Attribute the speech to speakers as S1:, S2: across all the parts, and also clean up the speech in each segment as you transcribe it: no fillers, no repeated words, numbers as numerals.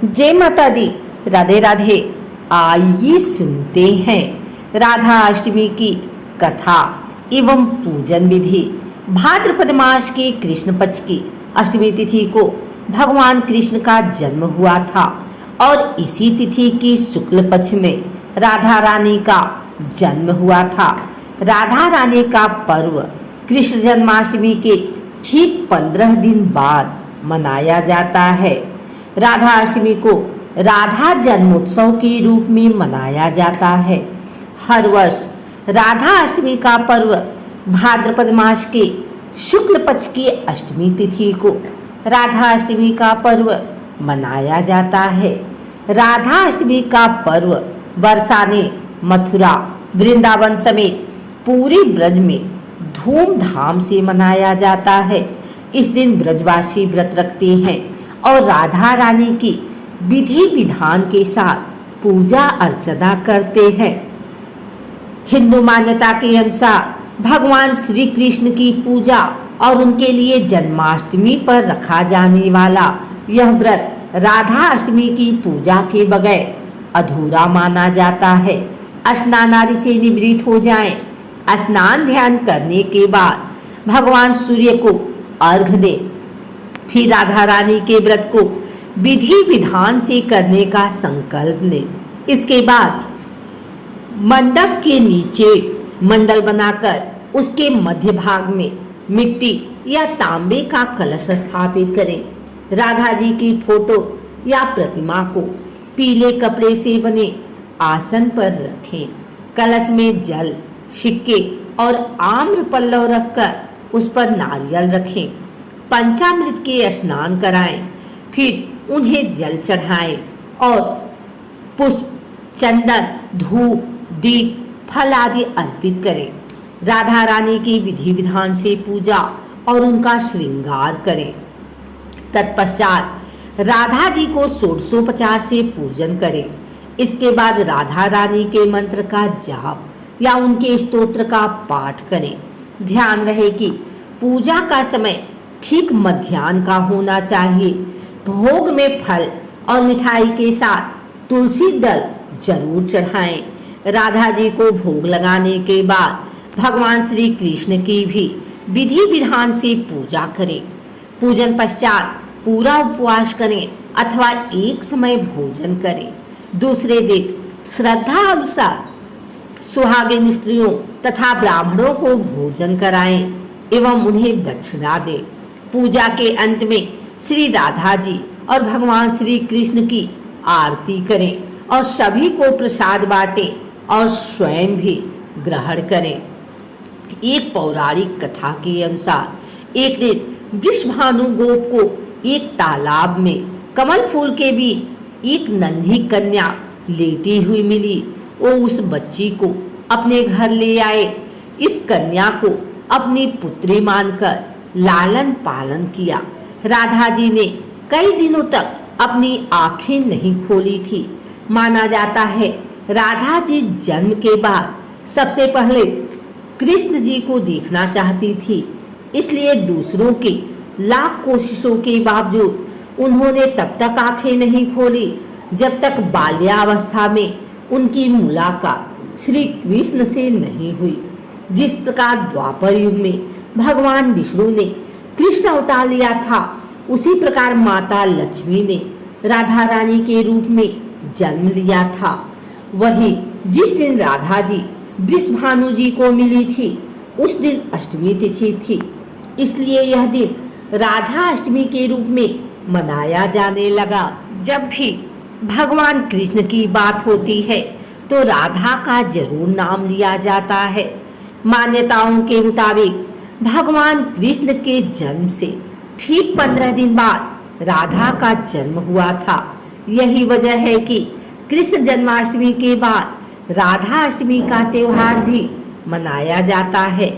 S1: जय माता दी, राधे राधे। आइए सुनते हैं राधा अष्टमी की कथा एवं पूजन विधि। भाद्रपद मास के कृष्ण पक्ष की अष्टमी तिथि को भगवान कृष्ण का जन्म हुआ था और इसी तिथि की शुक्ल पक्ष में राधा रानी का जन्म हुआ था। राधा रानी का पर्व कृष्ण जन्माष्टमी के ठीक 15 दिन बाद मनाया जाता है। राधा अष्टमी को राधा जन्मोत्सव के रूप में मनाया जाता है। हर वर्ष राधा अष्टमी का पर्व भाद्रपद मास के शुक्ल पक्ष की अष्टमी तिथि को राधा अष्टमी का पर्व मनाया जाता है। राधा अष्टमी का पर्व बरसाने, मथुरा, वृंदावन समेत पूरे ब्रज में धूमधाम से मनाया जाता है। इस दिन ब्रजवासी व्रत रखते हैं और राधा रानी की विधि विधान के साथ पूजा अर्चना करते हैं। हिंदू मान्यता के अनुसार भगवान श्री कृष्ण की पूजा और उनके लिए जन्माष्टमी पर रखा जाने वाला यह व्रत राधा अष्टमी की पूजा के बगैर अधूरा माना जाता है। स्नान आदि से निवृत्त हो जाएं। स्नान ध्यान करने के बाद भगवान सूर्य को अर्घ्य दें। फिर राधा रानी के व्रत को विधि विधान से करने का संकल्प लें। इसके बाद मंडप के नीचे मंडल बनाकर उसके मध्य भाग में मिट्टी या तांबे का कलश स्थापित करें। राधा जी की फोटो या प्रतिमा को पीले कपड़े से बने आसन पर रखें। कलश में जल, सिक्के और आम्र पल्लव रखकर उस पर नारियल रखें। पंचामृत के स्नान कराएं, फिर उन्हें जल चढ़ाएं और पुष्प, चंदन, धूप, दीप, फल आदि अर्पित करें। राधा रानी की विधि विधान से पूजा और उनका श्रृंगार करें। तत्पश्चात राधा जी को षोडशोपचार से पूजन करें। इसके बाद राधा रानी के मंत्र का जाप या उनके स्तोत्र का पाठ करें। ध्यान रहे कि पूजा का समय ठीक मध्याह्न का होना चाहिए। भोग में फल और मिठाई के साथ तुलसी दल जरूर चढ़ाएं। राधा जी को भोग लगाने के बाद भगवान श्री कृष्ण की भी विधि विधान से पूजा करें। पूजन पश्चात पूरा उपवास करें अथवा एक समय भोजन करें। दूसरे दिन श्रद्धा अनुसार सुहागिन स्त्रियों तथा ब्राह्मणों को भोजन कराएं एवं उन्हें दक्षिणा दें। पूजा के अंत में श्री राधा जी और भगवान श्री कृष्ण की आरती करें और सभी को प्रसाद बांटें और स्वयं भी ग्रहण करें। एक पौराणिक कथा के अनुसार एक दिन वृषभानु गोप को एक तालाब में कमल फूल के बीच एक नन्ही कन्या लेटी हुई मिली। वो उस बच्ची को अपने घर ले आए। इस कन्या को अपनी पुत्री मानकर लालन पालन किया। राधा जी ने कई दिनों तक अपनी आंखें नहीं खोली थी। माना जाता है राधा जी जन्म के बाद सबसे पहले कृष्ण जी को देखना चाहती थी, इसलिए दूसरों की लाख कोशिशों के बावजूद उन्होंने तब तक आंखें नहीं खोली जब तक बाल्यावस्था में उनकी मुलाकात श्री कृष्ण से नहीं हुई। जिस प्रकार द्वापर युग में भगवान विष्णु ने कृष्ण अवतार लिया था, उसी प्रकार माता लक्ष्मी ने राधा रानी के रूप में जन्म लिया था। वही जिस दिन राधा जी वृषभानु जी को मिली थी, उस दिन अष्टमी तिथि थी, इसलिए यह दिन राधा अष्टमी के रूप में मनाया जाने लगा। जब भी भगवान कृष्ण की बात होती है तो राधा का जरूर नाम लिया जाता है। मान्यताओं के मुताबिक भगवान कृष्ण के जन्म से ठीक 15 दिन बाद राधा का जन्म हुआ था। यही वजह है कि कृष्ण जन्माष्टमी के बाद राधा अष्टमी का त्योहार भी मनाया जाता है।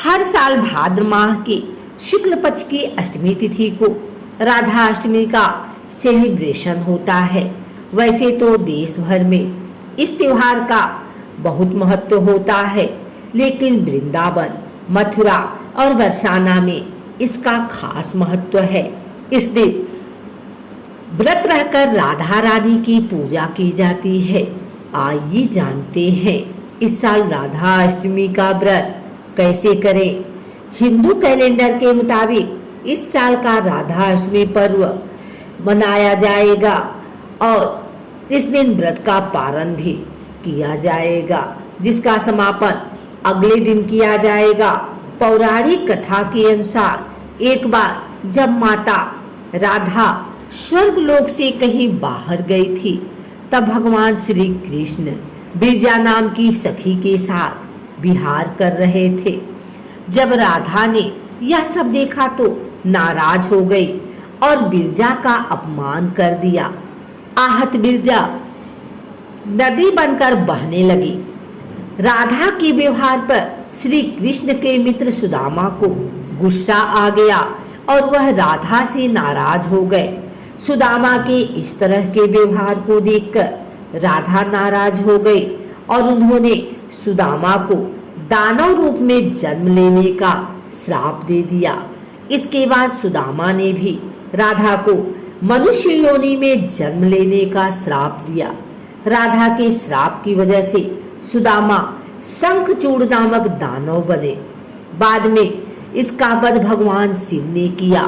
S1: हर साल भाद्र माह के शुक्ल पक्ष की अष्टमी तिथि को राधा अष्टमी का सेलिब्रेशन होता है। वैसे तो देश भर में इस त्योहार का बहुत महत्व होता है, लेकिन वृंदावन, मथुरा और बरसाना में इसका खास महत्व है। इस दिन व्रत रहकर राधा रानी की पूजा की जाती है। आइए जानते हैं इस साल राधा अष्टमी का व्रत कैसे करें। हिंदू कैलेंडर के मुताबिक इस साल का राधा अष्टमी पर्व मनाया जाएगा और इस दिन व्रत का पारण भी किया जाएगा, जिसका समापन अगले दिन किया जाएगा। पौराणिक कथा के अनुसार एक बार जब माता राधा स्वर्गलोक से कहीं बाहर गई थी, तब भगवान श्री कृष्ण बिरजा नाम की सखी के साथ विहार कर रहे थे। जब राधा ने यह सब देखा तो नाराज हो गई और बिरजा का अपमान कर दिया। आहत बिरजा नदी बनकर बहने लगी। राधा के व्यवहार पर श्री कृष्ण के मित्र सुदामा को गुस्सा आ गया और वह राधा से नाराज हो गए। सुदामा के इस तरह के व्यवहार को देखकर राधा नाराज हो गई और उन्होंने सुदामा को दानव रूप में जन्म लेने का श्राप दे दिया। इसके बाद सुदामा ने भी राधा को मनुष्य योनि में जन्म लेने का श्राप दिया। राधा के श्राप की वजह से सुदामा शंखचूड़ नामक दानव बने। बाद में इसका वध भगवान शिव ने किया।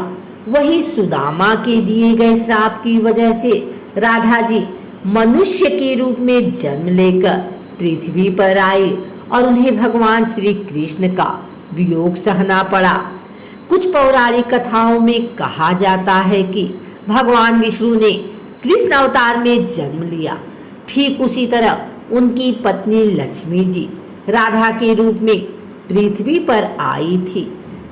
S1: वही सुदामा के दिए गए श्राप की वजह से राधा जी मनुष्य के रूप में जन्म लेकर पृथ्वी पर आई और उन्हें भगवान श्री कृष्ण का वियोग सहना पड़ा। कुछ पौराणिक कथाओं में कहा जाता है कि भगवान विष्णु ने कृष्ण अवतार में जन्म लिया। ठीक उसी तरह उनकी पत्नी लक्ष्मी जी राधा के रूप में पृथ्वी पर आई थी।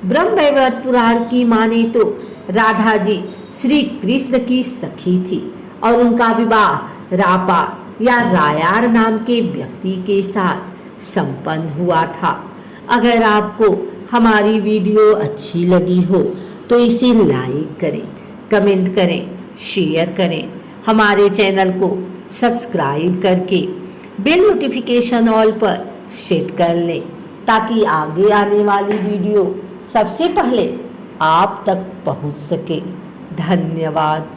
S1: ब्रह्मवैवर्त पुराण की माने तो राधा जी श्री कृष्ण की सखी थी और उनका विवाह रापा या रायार नाम के व्यक्ति के साथ संपन्न हुआ था। अगर आपको हमारी वीडियो अच्छी लगी हो तो इसे लाइक करें, कमेंट करें, शेयर करें। हमारे चैनल को सब्सक्राइब करके बेल नोटिफिकेशन ऑल पर सेट कर लें ताकि आगे आने वाली वीडियो सबसे पहले आप तक पहुंच सके। धन्यवाद।